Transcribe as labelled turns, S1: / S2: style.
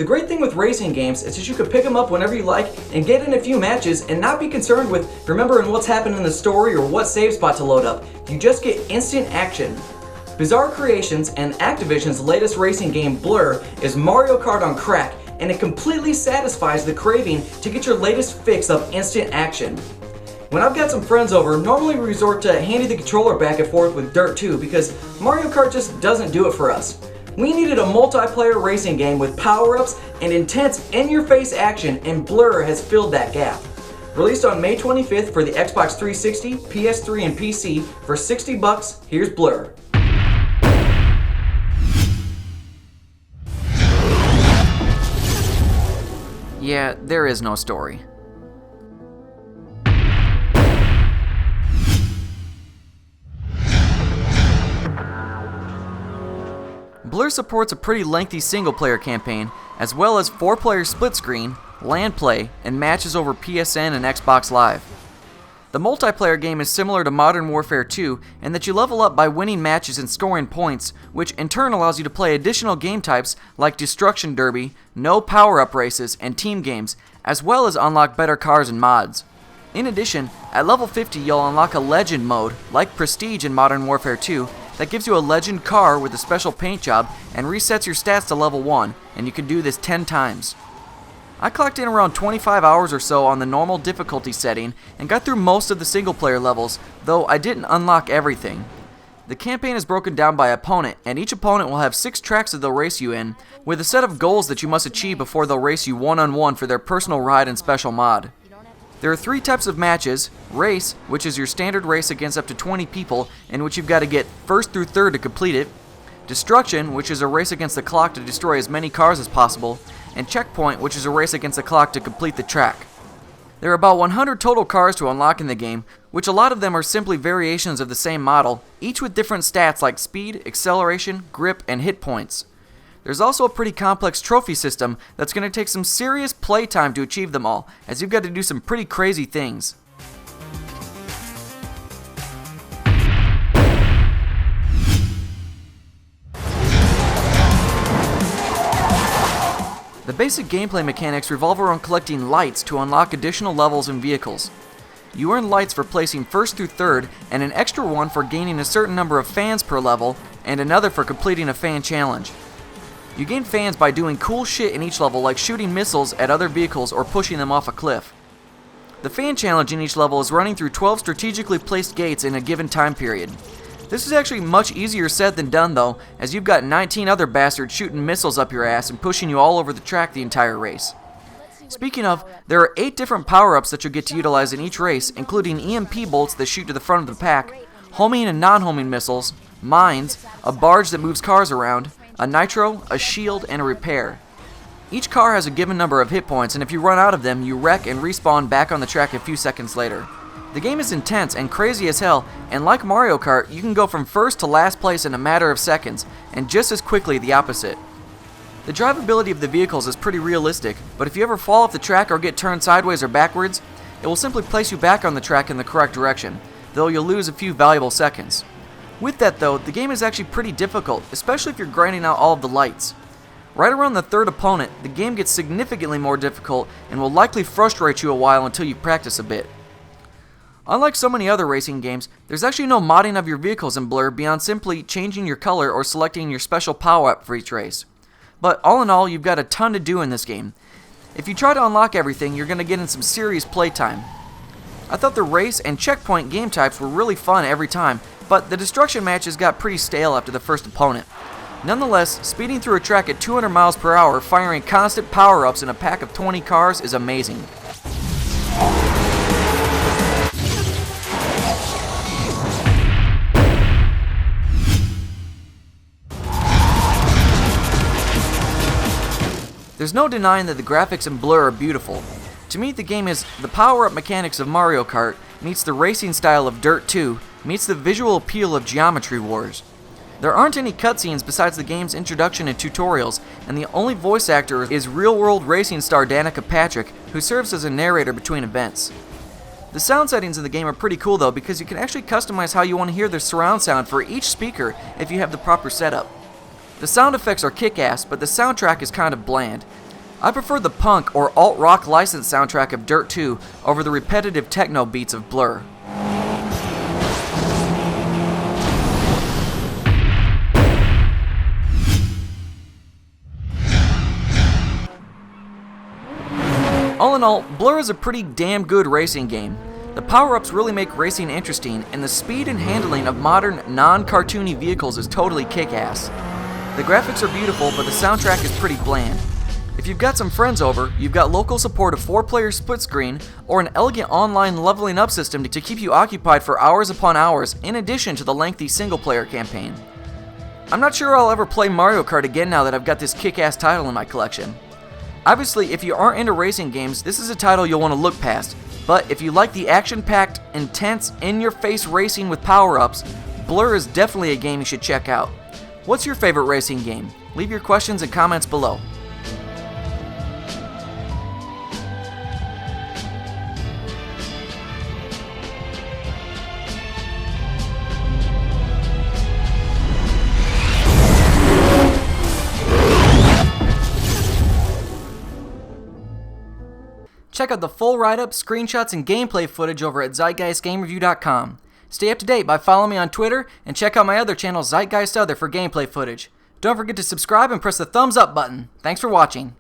S1: The great thing with racing games is that you can pick them up whenever you like and get in a few matches and not be concerned with remembering what's happened in the story or what save spot to load up. You just get instant action. Bizarre Creations and Activision's latest racing game Blur is Mario Kart on crack, and it completely satisfies the craving to get your latest fix of instant action. When I've got some friends over, normally we resort to handing the controller back and forth with Dirt 2 because Mario Kart just doesn't do it for us. We needed a multiplayer racing game with power-ups and intense in-your-face action, and Blur has filled that gap. Released on May 25th for the Xbox 360, PS3, and PC for $60, here's Blur.
S2: Yeah, there is no story. Blur supports a pretty lengthy single-player campaign, as well as 4-player split-screen, LAN play, and matches over PSN and Xbox Live. The multiplayer game is similar to Modern Warfare 2 in that you level up by winning matches and scoring points, which in turn allows you to play additional game types like Destruction Derby, no power-up races, and team games, as well as unlock better cars and mods. In addition, at level 50 you'll unlock a Legend mode, like Prestige in Modern Warfare 2, that gives you a Legend car with a special paint job and resets your stats to level 1, and you can do this 10 times. I clocked in around 25 hours or so on the normal difficulty setting and got through most of the single player levels, though I didn't unlock everything. The campaign is broken down by opponent, and each opponent will have 6 tracks that they'll race you in, with a set of goals that you must achieve before they'll race you one-on-one for their personal ride and special mod. There are 3 types of matches: Race, which is your standard race against up to 20 people, in which you've got to get 1st through 3rd to complete it; Destruction, which is a race against the clock to destroy as many cars as possible; and Checkpoint, which is a race against the clock to complete the track. There are about 100 total cars to unlock in the game, which a lot of them are simply variations of the same model, each with different stats like speed, acceleration, grip, and hit points. There's also a pretty complex trophy system that's going to take some serious playtime to achieve them all, as you've got to do some pretty crazy things. The basic gameplay mechanics revolve around collecting lights to unlock additional levels and vehicles. You earn lights for placing 1st through 3rd, and an extra one for gaining a certain number of fans per level, and another for completing a fan challenge. You gain fans by doing cool shit in each level, like shooting missiles at other vehicles or pushing them off a cliff. The fan challenge in each level is running through 12 strategically placed gates in a given time period. This is actually much easier said than done though, as you've got 19 other bastards shooting missiles up your ass and pushing you all over the track the entire race. Speaking of, there are 8 different power-ups that you'll get to utilize in each race, including EMP bolts that shoot to the front of the pack, homing and non-homing missiles, mines, a barge that moves cars around, a nitro, a shield, and a repair. Each car has a given number of hit points, and if you run out of them, you wreck and respawn back on the track a few seconds later. The game is intense and crazy as hell, and like Mario Kart, you can go from first to last place in a matter of seconds, and just as quickly the opposite. The drivability of the vehicles is pretty realistic, but if you ever fall off the track or get turned sideways or backwards, it will simply place you back on the track in the correct direction, though you'll lose a few valuable seconds. With that though, the game is actually pretty difficult, especially if you're grinding out all of the lights. Right around the 3rd opponent, the game gets significantly more difficult and will likely frustrate you a while until you practice a bit. Unlike so many other racing games, there's actually no modding of your vehicles in Blur beyond simply changing your color or selecting your special power-up for each race. But all in all, you've got a ton to do in this game. If you try to unlock everything, you're going to get in some serious playtime. I thought the race and checkpoint game types were really fun every time, but the destruction matches got pretty stale after the first opponent. Nonetheless, speeding through a track at 200 miles per hour, firing constant power-ups in a pack of 20 cars is amazing. There's no denying that the graphics in Blur are beautiful. To me, the game is the power-up mechanics of Mario Kart meets the racing style of Dirt 2 meets the visual appeal of Geometry Wars. There aren't any cutscenes besides the game's introduction and tutorials, and the only voice actor is real-world racing star Danica Patrick, who serves as a narrator between events. The sound settings in the game are pretty cool though, because you can actually customize how you want to hear the surround sound for each speaker if you have the proper setup. The sound effects are kick-ass, but the soundtrack is kind of bland. I prefer the punk or alt-rock licensed soundtrack of Dirt 2 over the repetitive techno beats of Blur. All in all, Blur is a pretty damn good racing game. The power-ups really make racing interesting, and the speed and handling of modern, non-cartoony vehicles is totally kick-ass. The graphics are beautiful, but the soundtrack is pretty bland. If you've got some friends over, you've got local support of 4-player split screen, or an elegant online leveling up system to keep you occupied for hours upon hours, in addition to the lengthy single-player campaign. I'm not sure I'll ever play Mario Kart again now that I've got this kick-ass title in my collection. Obviously, if you aren't into racing games, this is a title you'll want to look past, but if you like the action-packed, intense, in-your-face racing with power-ups, Blur is definitely a game you should check out. What's your favorite racing game? Leave your questions and comments below. Check out the full write-up, screenshots, and gameplay footage over at ZeitgeistGameReview.com. Stay up to date by following me on Twitter, and check out my other channel, Zeitgeist Other, for gameplay footage. Don't forget to subscribe and press the thumbs up button. Thanks for watching.